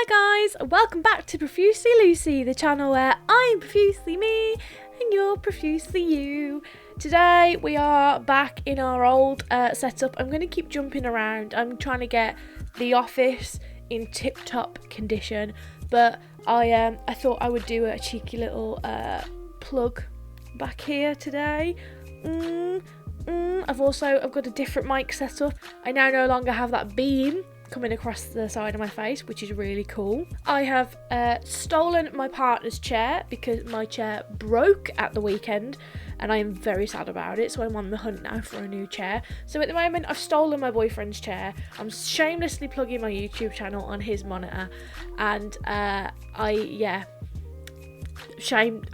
Hi guys, welcome back to Profusely Lucy, the channel where I'm profusely me and you're profusely you. Today we are back in our old setup. I'm going to keep jumping around. I'm trying to get the office in tip-top condition, but I thought I would do a cheeky little plug back here today. I've got a different mic setup. I now no longer have that beam coming across the side of my face, which is really cool. I have stolen my partner's chair because my chair broke at the weekend and I am very sad about it, so I'm on the hunt now for a new chair. So at the moment I've stolen my boyfriend's chair. I'm shamelessly plugging my YouTube channel on his monitor, and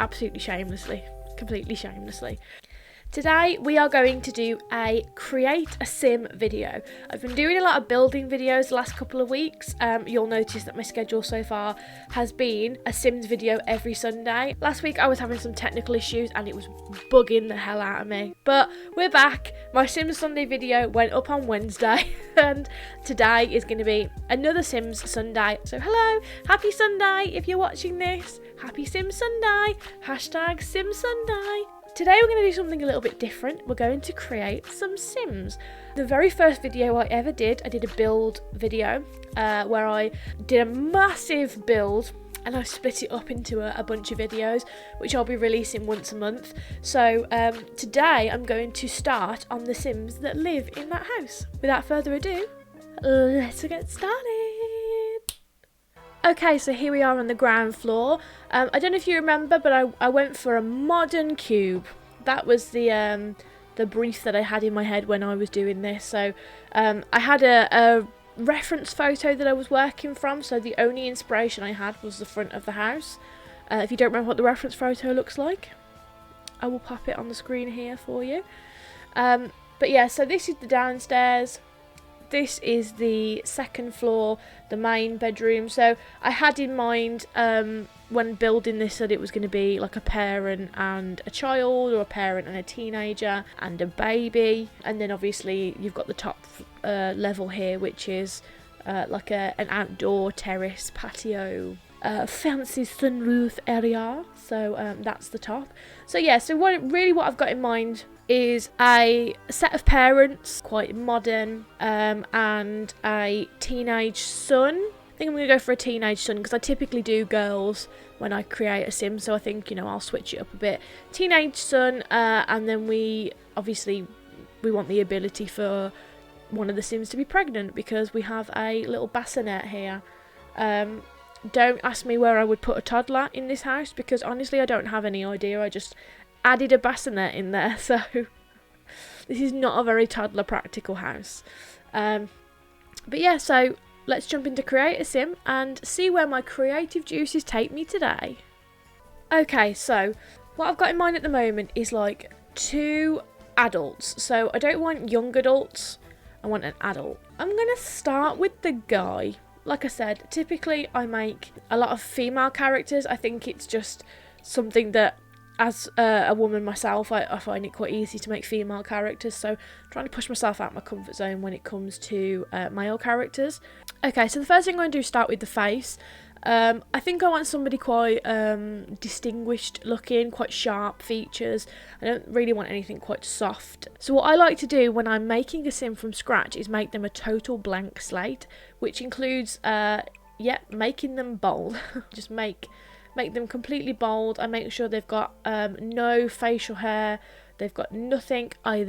absolutely shamelessly, completely shamelessly. Today we are going to do a create a sim video. I've been doing a lot of building videos the last couple of weeks. You'll notice that my schedule so far has been a Sims video every Sunday. Last week I was having some technical issues and it was bugging the hell out of me. But we're back. My Sims Sunday video went up on Wednesday and today is going to be another Sims Sunday. So hello, happy Sunday if you're watching this. Happy Sims Sunday. # Sims Sunday. Today we're going to do something a little bit different. We're going to create some Sims. The very first video I ever did, I did a build video where I did a massive build and I split it up into a bunch of videos, which I'll be releasing once a month. So today I'm going to start on the Sims that live in that house. Without further ado, let's get started. Okay, so here we are on the ground floor. I don't know if you remember, but I went for a modern cube. That was the brief that I had in my head when I was doing this. So I had a reference photo that I was working from, so the only inspiration I had was the front of the house. If you don't remember what the reference photo looks like, I will pop it on the screen here for you. But yeah, so this is the downstairs. This is the second floor, the main bedroom. So I had in mind when building this that it was going to be like a parent and a child, or a parent and a teenager and a baby. And then obviously you've got the top level here, which is like an outdoor terrace patio, fancy sunroof area. So that's the top. So yeah, so what I've got in mind is a set of parents, quite modern, and a teenage son. I think I'm going to go for a teenage son because I typically do girls when I create a sim, so I think, I'll switch it up a bit. Teenage son, and then we want the ability for one of the sims to be pregnant because we have a little bassinet here. Don't ask me where I would put a toddler in this house because honestly I don't have any idea. I just added a bassinet in there, so this is not a very toddler practical house. But yeah, so let's jump into create a sim and see where my creative juices take me today. Okay, so what I've got in mind at the moment is like 2 adults. So I don't want young adults, I want an adult. I'm gonna start with the guy. Like I said, typically I make a lot of female characters. I think it's just something that, as a woman myself, I find it quite easy to make female characters, so I'm trying to push myself out of my comfort zone when it comes to male characters. Okay, so the first thing I'm going to do is start with the face. I think I want somebody quite distinguished looking, quite sharp features. I don't really want anything quite soft. So what I like to do when I'm making a sim from scratch is make them a total blank slate, which includes making them bold. Just make them completely bold. I make sure they've got no facial hair, they've got nothing. I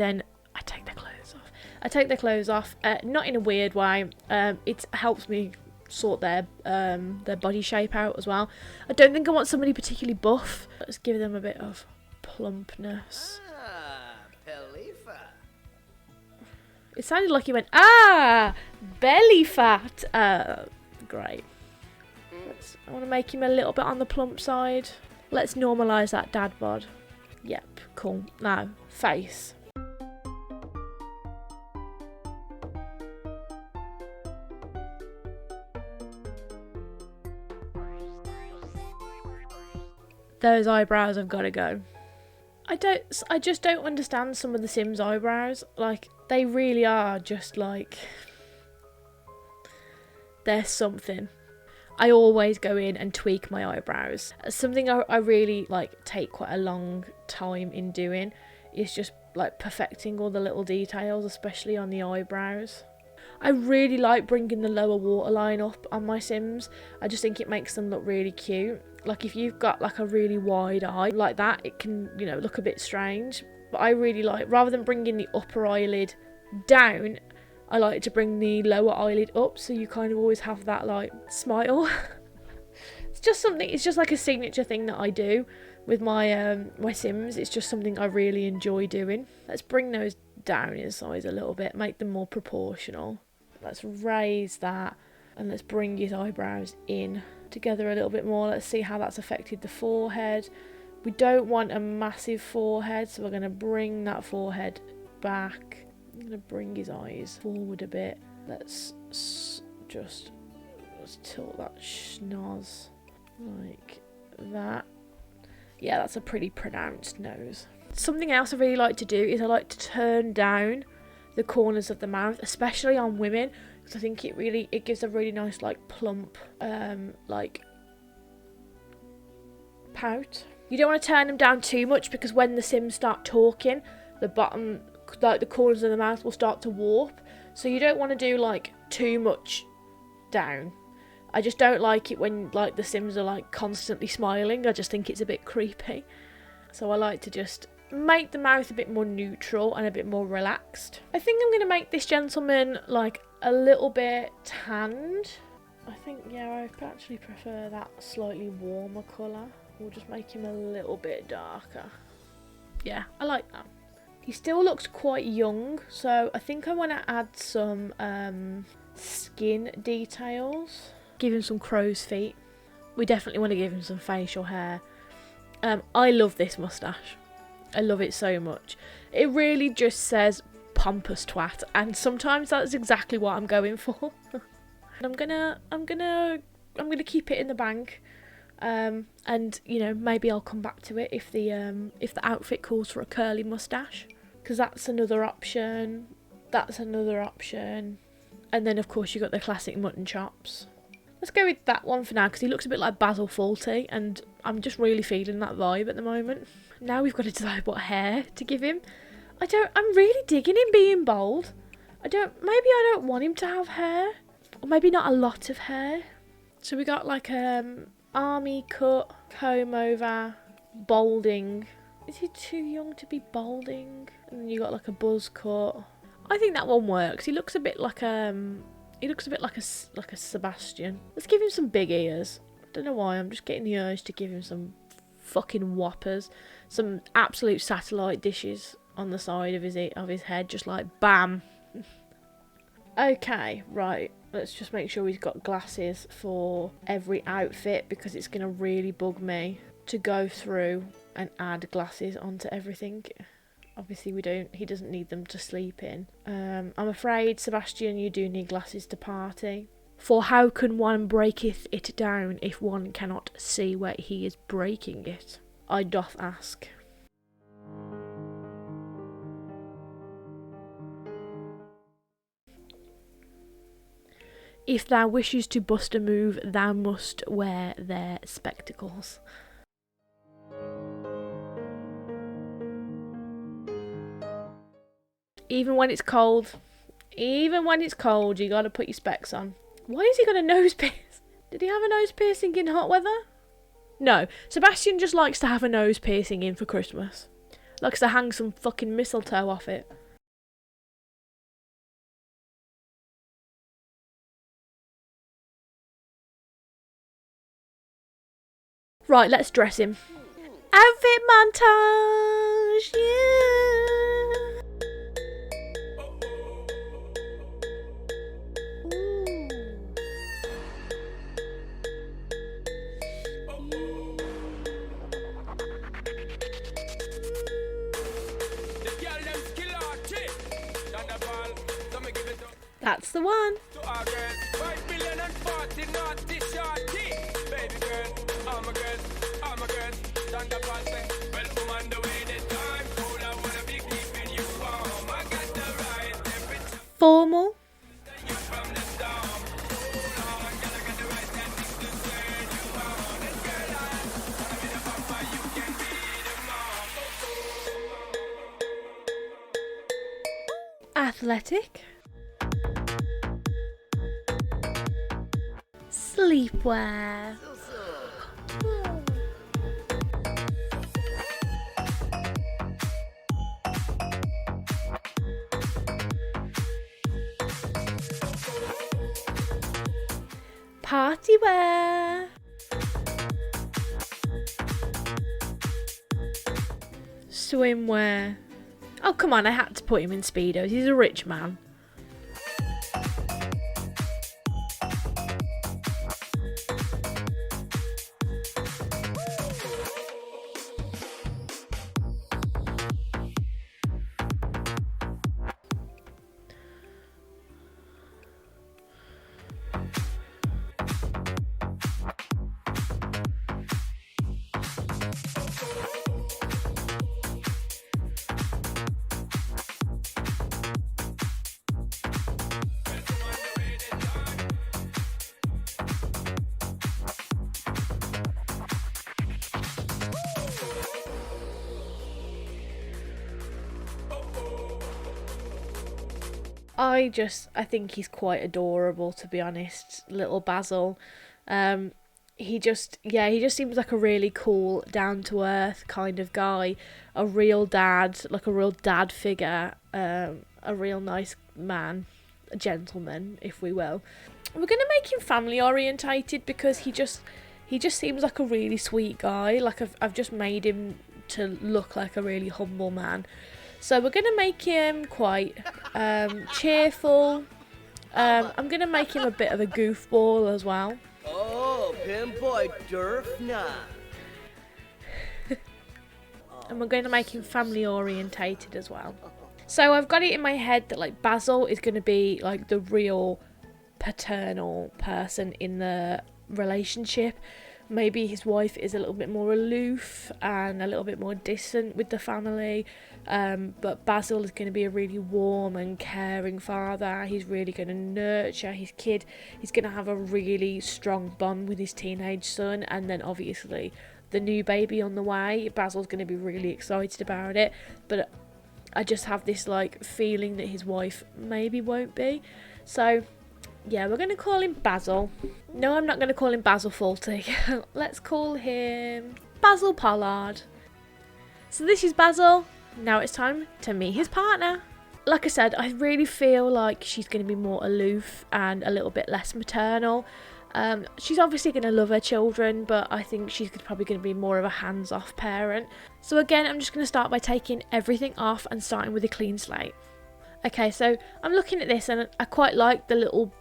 take their clothes off. Not in a weird way. It helps me sort their body shape out as well. I don't think I want somebody particularly buff. Let's give them a bit of plumpness. It sounded like you went, belly fat. Great. I want to make him a little bit on the plump side. Let's normalise that dad bod. Yep, cool. Now, face. Those eyebrows have got to go. I just don't understand some of the Sims eyebrows. Like, they really are just like, they're something. I always go in and tweak my eyebrows. Something I really like take quite a long time in doing is just like perfecting all the little details, especially on the eyebrows. I really like bringing the lower waterline up on my Sims. I just think it makes them look really cute. Like if you've got like a really wide eye like that, it can, you know, look a bit strange. But I really like, rather than bringing the upper eyelid down, I like to bring the lower eyelid up, so you kind of always have that like smile. It's just something, it's just like a signature thing that I do with my my Sims. It's just something I really enjoy doing. Let's bring those down in size a little bit, make them more proportional. Let's raise that, and let's bring his eyebrows in together a little bit more. Let's see how that's affected the forehead. We don't want a massive forehead, so we're going to bring that forehead back. I'm going to bring his eyes forward a bit. Let's tilt that schnoz like that. Yeah, that's a pretty pronounced nose. Something else I really like to do is I like to turn down the corners of the mouth, especially on women, because I think it gives a really nice like plump like pout. You don't want to turn them down too much, because when the Sims start talking, the bottom, like the corners of the mouth, will start to warp. So you don't want to do like too much down. I just don't like it when like the Sims are like constantly smiling. I just think it's a bit creepy. So I like to just make the mouth a bit more neutral and a bit more relaxed. I think I'm going to make this gentleman like a little bit tanned. I think, yeah, I actually prefer that slightly warmer colour. We'll just make him a little bit darker. Yeah, I like that. He still looks quite young, so I think I want to add some skin details. Give him some crow's feet. We definitely want to give him some facial hair. I love this moustache. I love it so much. It really just says pompous twat, and sometimes that's exactly what I'm going for. I'm gonna keep it in the bank. And you know, maybe I'll come back to it if the outfit calls for a curly mustache, because that's another option. That's another option. And then of course you got the classic mutton chops. Let's go with that one for now, because he looks a bit like Basil Fawlty, and I'm just really feeling that vibe at the moment. Now we've got to decide what hair to give him. I'm really digging him being bald. Maybe I don't want him to have hair, or maybe not a lot of hair. So we got like army cut, comb over, balding. Is he too young to be balding? And then you got like a buzz cut. I think that one works. He looks a bit like a Sebastian. Let's give him some big ears. Don't know why, I'm just getting the urge to give him some fucking whoppers, some absolute satellite dishes on the side of his head, just like bam. Okay, right. Let's just make sure he's got glasses for every outfit, because it's going to really bug me to go through and add glasses onto everything. Obviously he doesn't need them to sleep in. I'm afraid, Sebastian, you do need glasses to party. For how can one breaketh it down if one cannot see where he is breaking it? I doth ask. If thou wishes to bust a move, thou must wear their spectacles. Even when it's cold, you gotta put your specs on. Why has he got a nose piercing? Did he have a nose piercing in hot weather? No, Sebastian just likes to have a nose piercing in for Christmas. Likes to hang some fucking mistletoe off it. Right, let's dress him. Outfit montage! Yeah! That's the one. Formal. Athletic. Sleepwear. Party wear. Swimwear. Oh, come on, I had to put him in Speedos. He's a rich man. I think he's quite adorable, to be honest, little Basil. He just seems like a really cool, down to earth kind of guy, a real dad, like a real dad figure, a real nice man, a gentleman, if we will. We're gonna make him family orientated because he just seems like a really sweet guy. Like I've just made him to look like a really humble man. So we're going to make him quite cheerful. I'm going to make him a bit of a goofball as well. Oh, pinboy Durfna. And we're going to make him family orientated as well. So I've got it in my head that like Basil is going to be like the real paternal person in the relationship. Maybe his wife is a little bit more aloof and a little bit more distant with the family, but Basil is going to be a really warm and caring father. He's really going to nurture his kid. He's going to have a really strong bond with his teenage son, and then obviously the new baby on the way. Basil's going to be really excited about it, but I just have this like feeling that his wife maybe won't be. So yeah, we're going to call him Basil. No, I'm not going to call him Basil Fawlty. Let's call him Basil Pollard. So this is Basil. Now it's time to meet his partner. Like I said, I really feel like she's going to be more aloof and a little bit less maternal. She's obviously going to love her children, but I think she's probably going to be more of a hands-off parent. So again, I'm just going to start by taking everything off and starting with a clean slate. Okay, so I'm looking at this and I quite like the little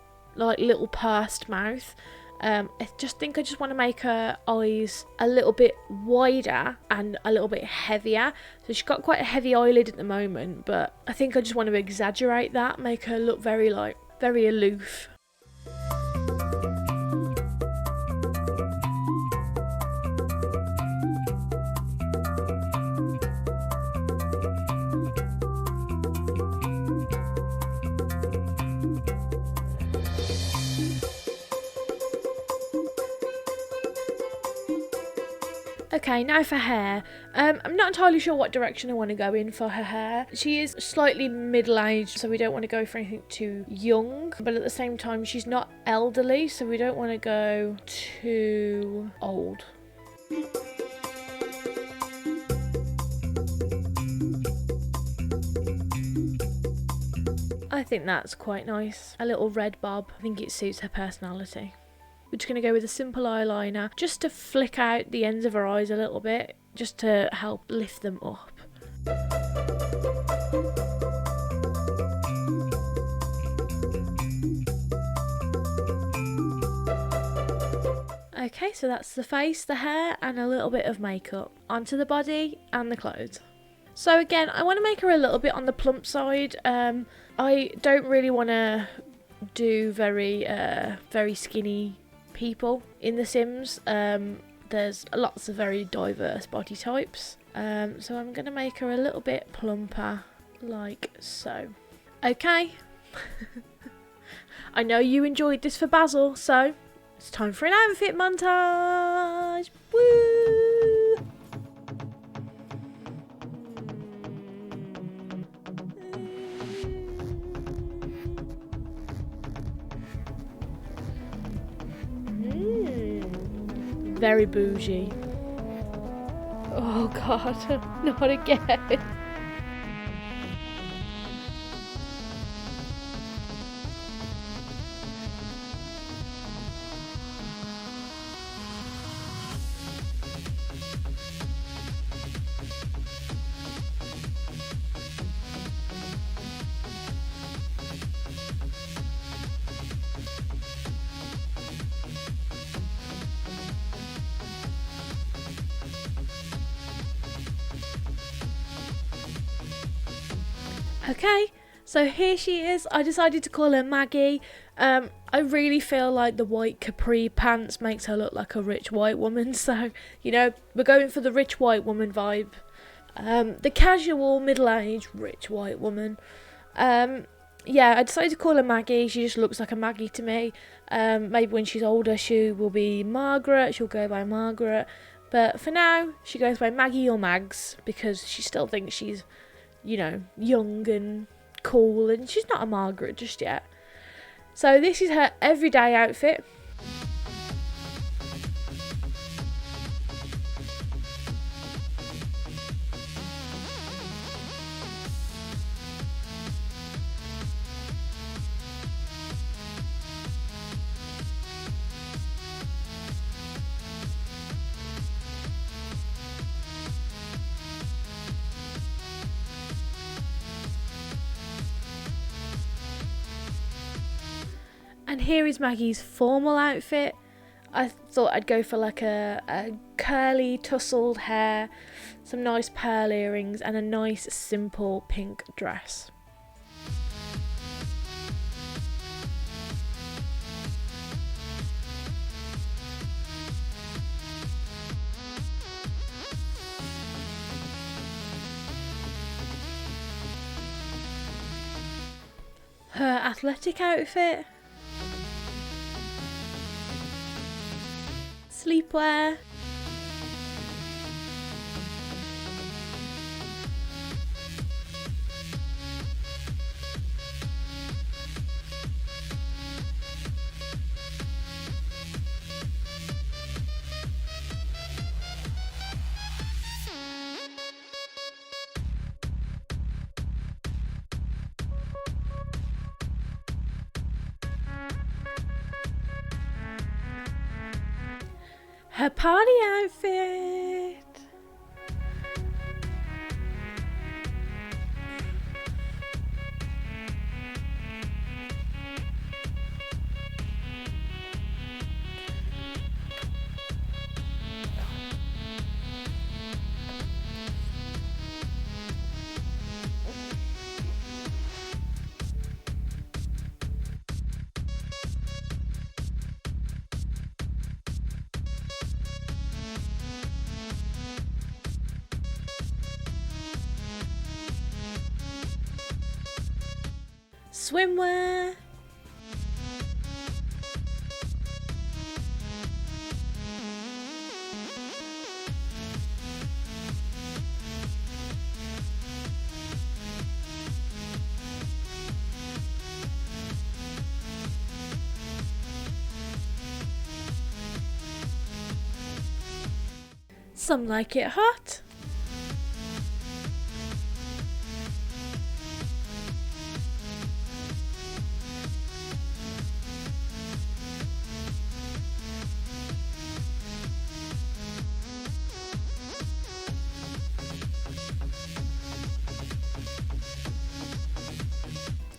pursed mouth. I just want to make her eyes a little bit wider and a little bit heavier. So she's got quite a heavy eyelid at the moment, but I think I just want to exaggerate that, make her look very aloof. Okay, now for hair. I'm not entirely sure what direction I want to go in for her hair. She is slightly middle-aged, so we don't want to go for anything too young. But at the same time, she's not elderly, so we don't want to go too old. I think that's quite nice. A little red bob. I think it suits her personality. We're just going to go with a simple eyeliner just to flick out the ends of her eyes a little bit, just to help lift them up. Okay, so that's the face, the hair, and a little bit of makeup. Onto the body and the clothes. So again, I want to make her a little bit on the plump side. I don't really want to do very skinny people in The Sims. There's lots of very diverse body types, so I'm going to make her a little bit plumper, like so. Okay. I know you enjoyed this for Basil, so it's time for an outfit montage. Woo! Very bougie. Oh god, not again. Okay, so here she is. I decided to call her Maggie. I really feel like the white capri pants makes her look like a rich white woman. So, you know, we're going for the rich white woman vibe. The casual, middle-aged, rich white woman. Yeah, I decided to call her Maggie. She just looks like a Maggie to me. Maybe when she's older, she will be Margaret. She'll go by Margaret. But for now, she goes by Maggie or Mags because she still thinks she's, you know, young and cool, and she's not a Margaret just yet. So this is her everyday outfit. And here is Maggie's formal outfit. I thought I'd go for like a curly tousled hair, some nice pearl earrings and a nice simple pink dress. Her athletic outfit. Sleepwear. Her party outfit. Swimwear. Some like it hot.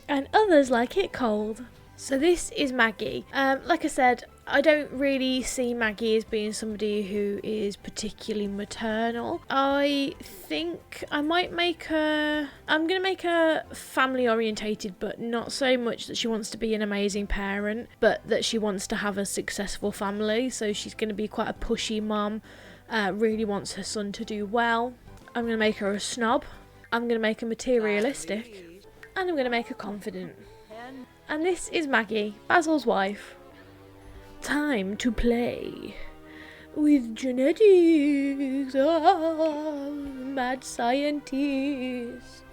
And others like it cold. So this is Maggie. Like I said, I don't really see Maggie as being somebody who is particularly maternal. I think I might make her... I'm going to make her family orientated, but not so much that she wants to be an amazing parent, but that she wants to have a successful family. So she's going to be quite a pushy mum, really wants her son to do well. I'm going to make her a snob. I'm going to make her materialistic. And I'm going to make her confident. And this is Maggie, Basil's wife. Time to play with genetics. Oh, mad scientist.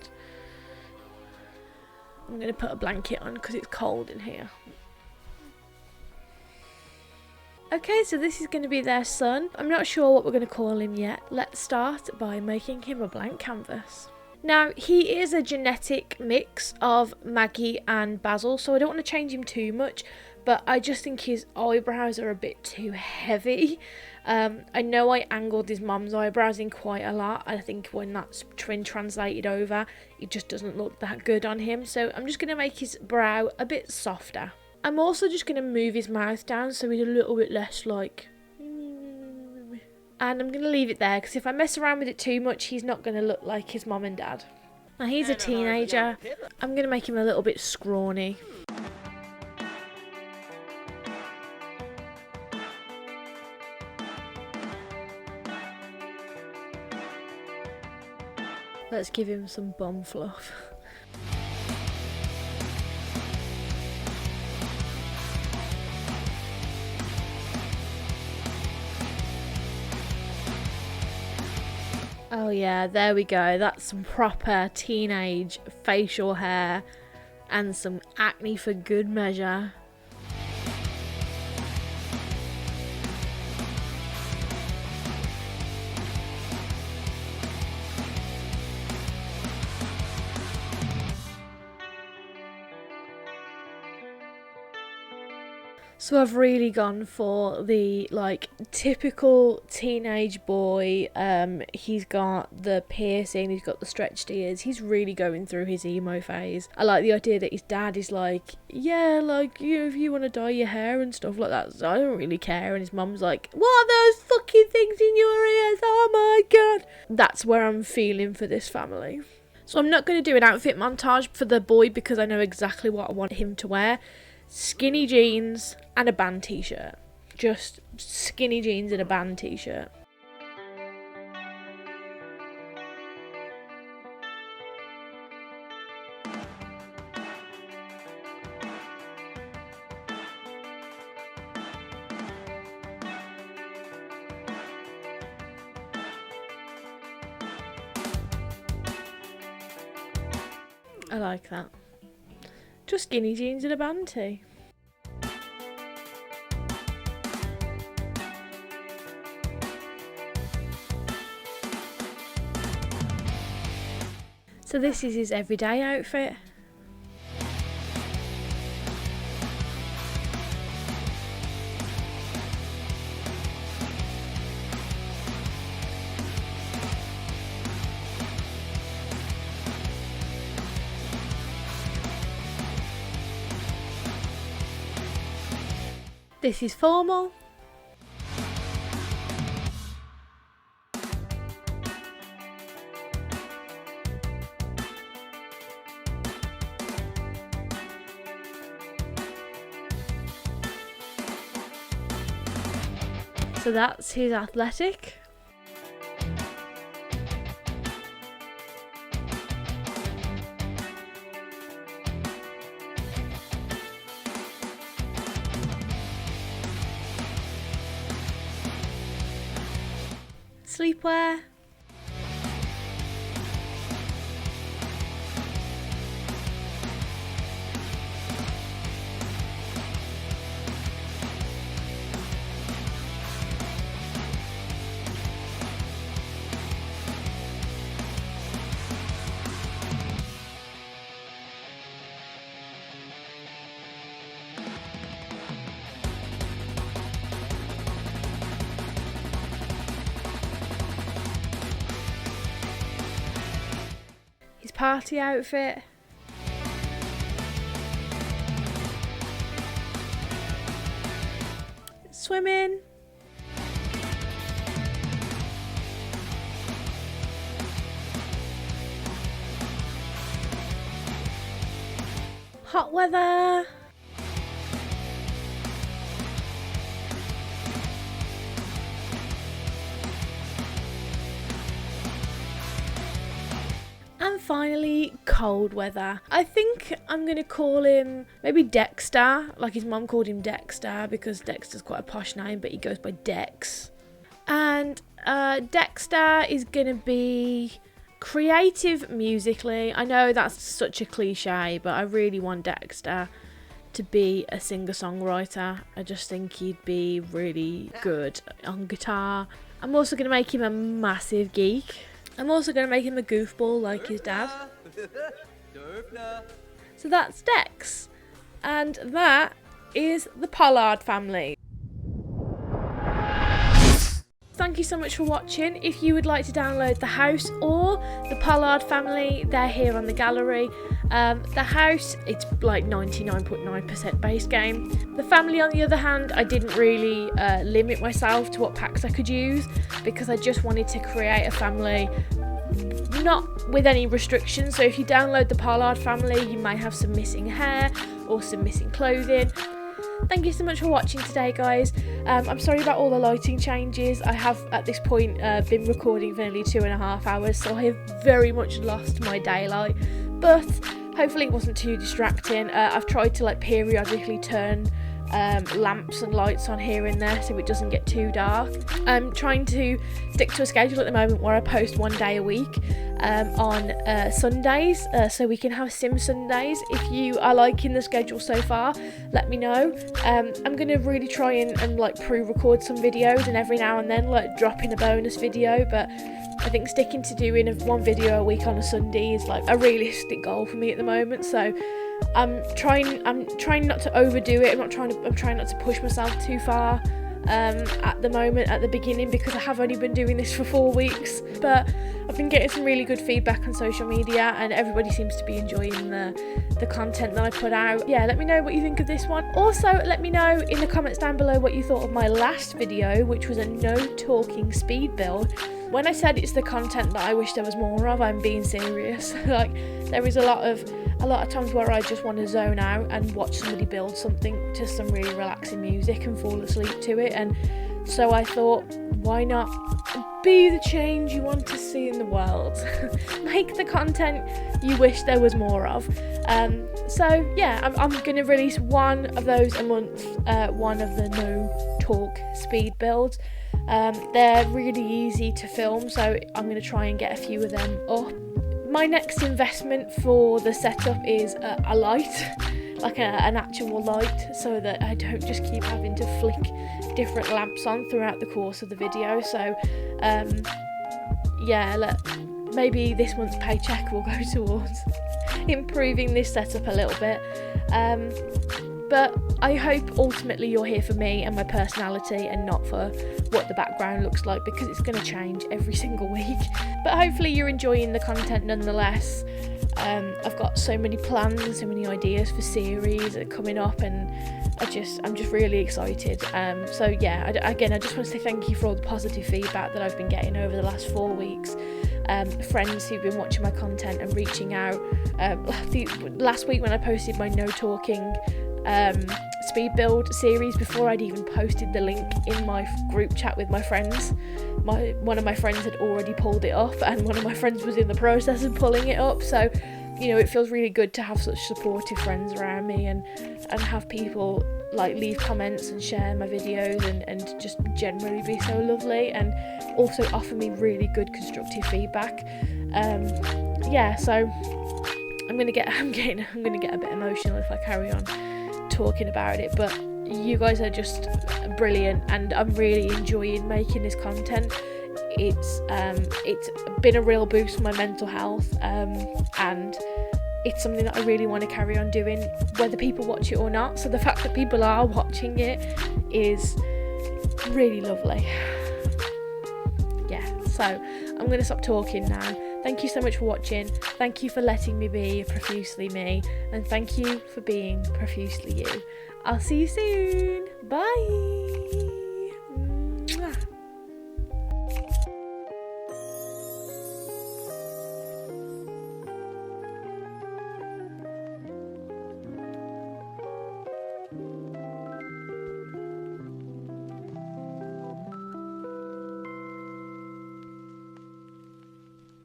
I'm going to put a blanket on because it's cold in here. Okay, so this is going to be their son. I'm not sure what we're going to call him yet. Let's start by making him a blank canvas. Now, he is a genetic mix of Maggie and Basil, so I don't want to change him too much, but I just think his eyebrows are a bit too heavy. I know I angled his mum's eyebrows in quite a lot. I think when that's translated over, it just doesn't look that good on him, so I'm just going to make his brow a bit softer. I'm also just going to move his mouth down so he's a little bit less like... And I'm going to leave it there because if I mess around with it too much, he's not going to look like his mum and dad. Now he's a teenager. I'm going to make him a little bit scrawny. Let's give him some bum fluff. Oh yeah, there we go. That's some proper teenage facial hair and some acne for good measure. So I've really gone for the like typical teenage boy. He's got the piercing, he's got the stretched ears. He's really going through his emo phase. I like the idea that his dad is like, yeah, like, you know, if you want to dye your hair and stuff like that, so I don't really care. And his mum's like, what are those fucking things in your ears? Oh my god. That's where I'm feeling for this family. So I'm not going to do an outfit montage for the boy because I know exactly what I want him to wear. Skinny jeans and a band t-shirt. Just skinny jeans and a band t-shirt. I like that. Just skinny jeans and a band tee. So this is his everyday outfit. This is formal. So that's his athletic. Sleepwear. Party outfit. Swimming. Hot weather. And finally, cold weather. I think I'm going to call him maybe Dexter, like his mum called him Dexter because Dexter's quite a posh name, but he goes by Dex. And Dexter is going to be creative musically. I know that's such a cliche, but I really want Dexter to be a singer-songwriter. I just think he'd be really good on guitar. I'm also going to make him a massive geek. I'm also going to make him a goofball like his dad. So that's Dex. And that is the Pollard family. Thank you so much for watching. If you would like to download the house or the Pollard family, they're here on the gallery. The house, it's like 99.9% base game. The family, on the other hand, I didn't really limit myself to what packs I could use, because I just wanted to create a family not with any restrictions. So if you download the Pollard family, you may have some missing hair or some missing clothing. Thank you so much for watching today, guys. I'm sorry about all the lighting changes. I have at this point been recording for nearly 2.5 hours, so I have very much lost my daylight, but hopefully it wasn't too distracting. I've tried to like periodically turn lamps and lights on here and there so it doesn't get too dark. I'm trying to stick to a schedule at the moment where I post 1 day a week on Sundays, so we can have Sim Sundays. If you are liking the schedule so far, let me know. I'm going to really try and like pre-record some videos, and every now and then like drop in a bonus video, but I think sticking to doing one video a week on a Sunday is like a realistic goal for me at the moment. So I'm trying not to overdo it. I'm trying not to push myself too far at the moment, at the beginning, because I have only been doing this for 4 weeks, but I've been getting some really good feedback on social media, and everybody seems to be enjoying the content that I put out. Yeah, let me know what you think of this one. Also, let me know in the comments down below what you thought of my last video, which was a no talking speed build. When I said it's the content that I wish there was more of, I'm being serious. Like, there is a lot of times where I just want to zone out and watch somebody build something to some really relaxing music and fall asleep to it. And so I thought, why not be the change you want to see in the world? Make the content you wish there was more of. So yeah, I'm going to release one of those a month, one of the no talk speed builds. They're really easy to film, so I'm going to try and get a few of them up. My next investment for the setup is a light, like an actual light, so that I don't just keep having to flick different lamps on throughout the course of the video. So yeah, maybe this month's paycheck will go towards improving this setup a little bit. But I hope ultimately you're here for me and my personality, and not for what the background looks like, because it's going to change every single week. But hopefully you're enjoying the content nonetheless. I've got so many plans and so many ideas for series that are coming up, and I'm just really excited. So yeah, again, I just want to say thank you for all the positive feedback that I've been getting over the last 4 weeks. Friends who've been watching my content and reaching out. Last week when I posted my no talking speed build series, before I'd even posted the link in my group chat with my friends, one of my friends had already pulled it up, and one of my friends was in the process of pulling it up. So, you know, it feels really good to have such supportive friends around me, and have people like leave comments and share my videos, and just generally be so lovely, and also offer me really good constructive feedback. Yeah, so I'm gonna get a bit emotional if I carry on talking about it, but you guys are just brilliant, and I'm really enjoying making this content. It's been a real boost for my mental health, and it's something that I really want to carry on doing, whether people watch it or not. So the fact that people are watching it is really lovely. Yeah, so I'm going to stop talking now. Thank you so much for watching. Thank you for letting me be profusely me, and thank you for being profusely you. I'll see you soon. Bye.